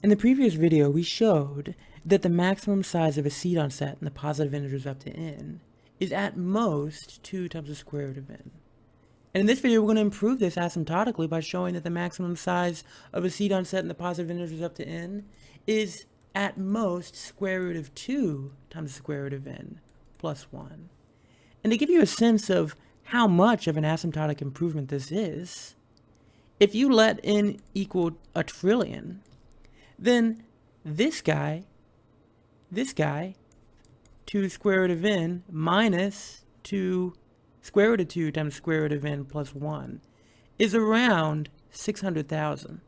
In the previous video, we showed that the maximum size of a seed-on set in the positive integers up to n is at most 2 times the square root of n. And in this video, we're going to improve this asymptotically by showing that the maximum size of a seed-on set in the positive integers up to n is at most square root of 2 times the square root of n plus 1. And to give you a sense of how much of an asymptotic improvement this is, if you let n equal a trillion, then this guy, 2 to the square root of n minus 2 square root of 2 times square root of n plus 1 is around 600,000.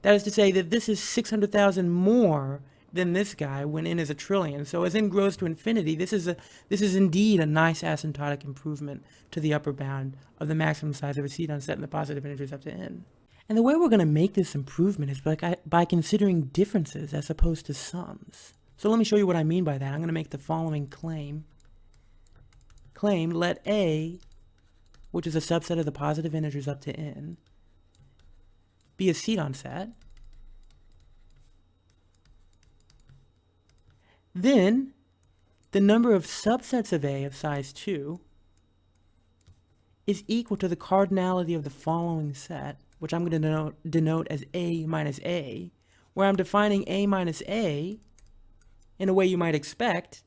That is to say that this is 600,000 more than this guy when n is a trillion. So as n grows to infinity, this is indeed a nice asymptotic improvement to the upper bound of the maximum size of a seed-on set in the positive integers up to n. And the way we're going to make this improvement is by considering differences as opposed to sums. So let me show you what I mean by that. I'm going to make the following claim. Let A, which is a subset of the positive integers up to n, be a seed-on set. Then the number of subsets of A of size 2 is equal to the cardinality of the following set, which I'm going to denote as A minus A, where I'm defining A minus A in a way you might expect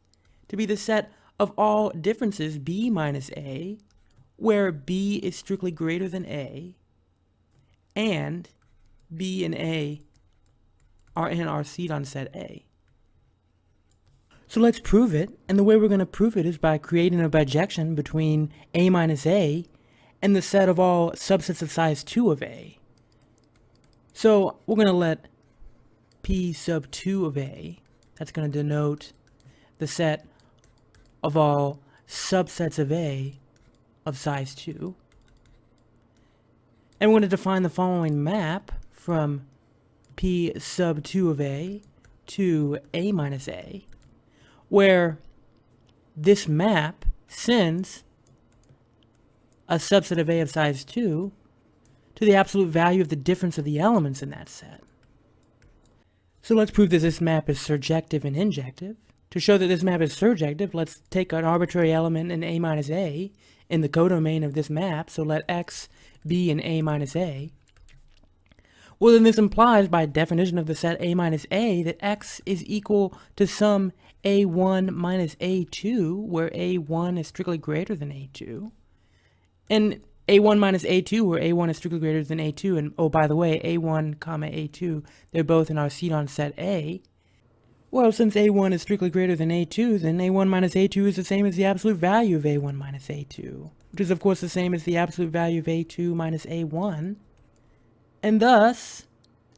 to be the set of all differences B minus A, where B is strictly greater than A, and B and A are in our seed-on set A. So let's prove it, and the way we're going to prove it is by creating a bijection between A minus A and the set of all subsets of size 2 of A. So we're going to let P sub 2 of A, that's going to denote the set of all subsets of A of size 2. And we're going to define the following map from P sub 2 of A to A minus A, where this map sends a subset of A of size 2 to the absolute value of the difference of the elements in that set. So let's prove that this map is surjective and injective. To show that this map is surjective, let's take an arbitrary element in A minus A in the codomain of this map, so let X be in A minus A. Well, then this implies, by definition of the set A minus A, that X is equal to some A1 minus A2, where A1 is strictly greater than A2. And A1 minus A2, where A1 is strictly greater than A2, and oh, by the way, A1 comma A2, they're both in our seed-on set A. Well, since A1 is strictly greater than A2, then A1 minus A2 is the same as the absolute value of A1 minus A2, which is of course the same as the absolute value of A2 minus A1. And thus,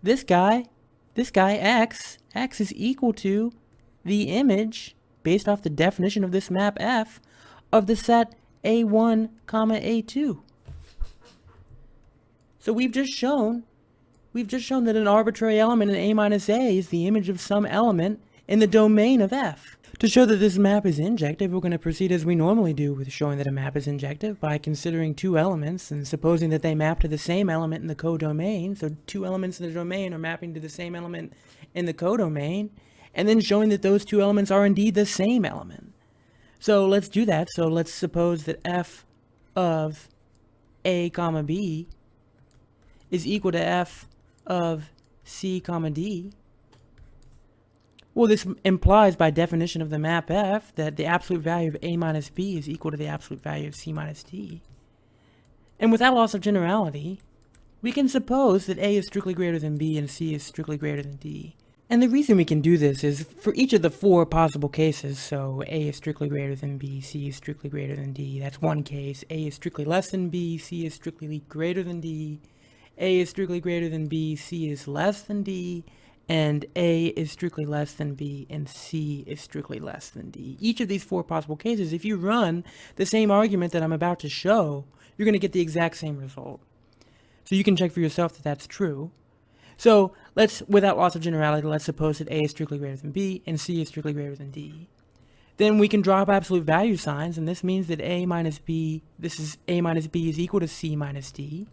this guy X is equal to the image, based off the definition of this map F, of the set A1 comma A2. So we've just shown that an arbitrary element in A minus A is the image of some element in the domain of F. To show that this map is injective, we're going to proceed as we normally do with showing that a map is injective by considering two elements and supposing that they map to the same element in the codomain. So two elements in the domain are mapping to the same element in the codomain, and then showing that those two elements are indeed the same element. So let's do that. So let's suppose that F of A comma B is equal to F of C comma D. Well, this implies by definition of the map F that the absolute value of A minus B is equal to the absolute value of C minus D. And without loss of generality, we can suppose that A is strictly greater than B and C is strictly greater than D. And the reason we can do this is for each of the four possible cases, so A is strictly greater than B, C is strictly greater than D, that's one case. A is strictly less than B, C is strictly greater than D, A is strictly greater than B, C is less than D, and A is strictly less than B, and C is strictly less than D. Each of these four possible cases, if you run the same argument that I'm about to show, you're going to get the exact same result. So you can check for yourself that that's true. So let's, without loss of generality, let's suppose that A is strictly greater than B, and C is strictly greater than D. Then we can drop absolute value signs, and this means that A minus B is equal to C minus D.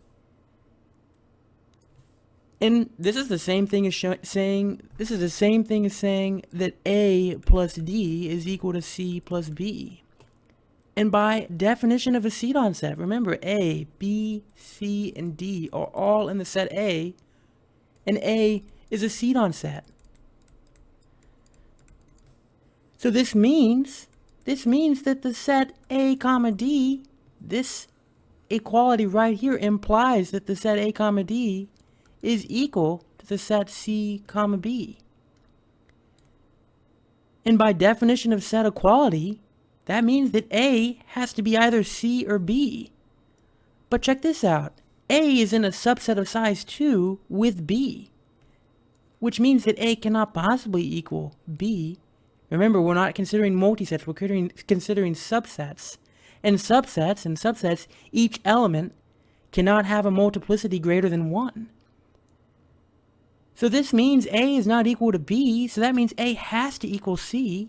And this is the same thing as saying that A plus D is equal to C plus B. And by definition of a Ceton set, remember A, B, C, and D are all in the set A, and A is a Ceton set. So this means that the set A comma D, this equality right here implies that the set A comma D is equal to the set C comma B. And by definition of set equality, that means that A has to be either C or B. But check this out. A is in a subset of size 2 with B, which means that A cannot possibly equal B. Remember, we're not considering multisets, we're considering subsets. And subsets, each element cannot have a multiplicity greater than 1. So this means A is not equal to B, so that means A has to equal C.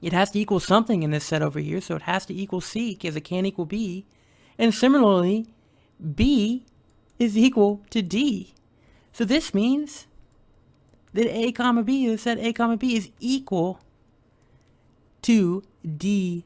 It has to equal something in this set over here, so it has to equal C because it can't equal B. And similarly, B is equal to D. So this means that A comma B, the set A comma B is equal to C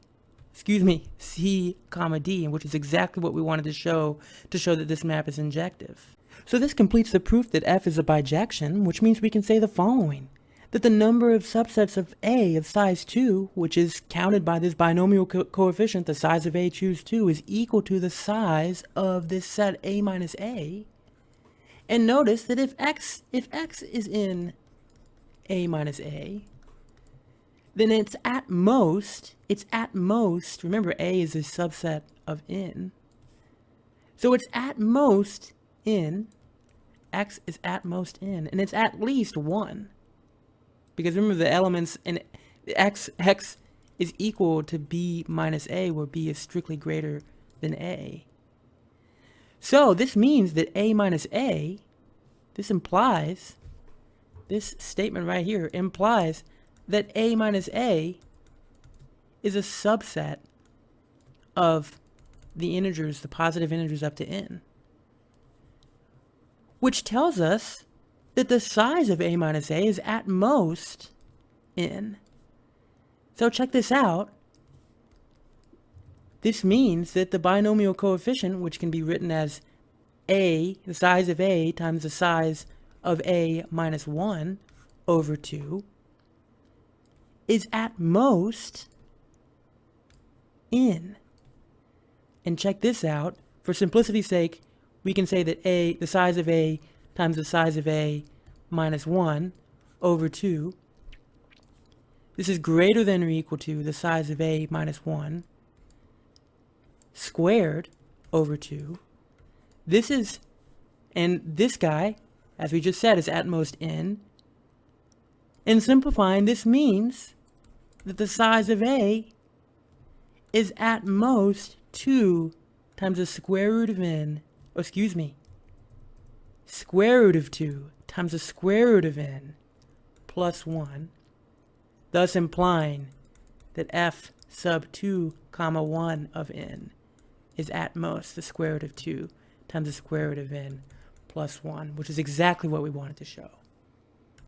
comma D, which is exactly what we wanted to show that this map is injective. So this completes the proof that F is a bijection, which means we can say the following: that the number of subsets of A of size 2, which is counted by this binomial coefficient, the size of A choose 2, is equal to the size of this set A minus A. And notice that if X is in A minus A, then it's at most, remember A is a subset of N, so it's at most N, X is at most N, and it's at least 1. Because remember the elements in X is equal to B minus A, where B is strictly greater than A. So this means that A minus A, this statement right here implies that A minus A is a subset of the integers, the positive integers up to N. Which tells us that the size of A minus A is at most N. So check this out. This means that the binomial coefficient, which can be written as A, the size of A, times the size of A minus 1 over 2, is at most N. And check this out. For simplicity's sake, we can say that A, the size of A times the size of A minus 1 over 2. This is greater than or equal to the size of A minus 1 squared over 2. And this guy, as we just said, is at most N. And simplifying, this means that the size of A is at most 2 times the square root of N, square root of 2 times the square root of N plus 1, thus implying that F sub 2 comma 1 of N is at most the square root of 2 times the square root of N plus 1, which is exactly what we wanted to show.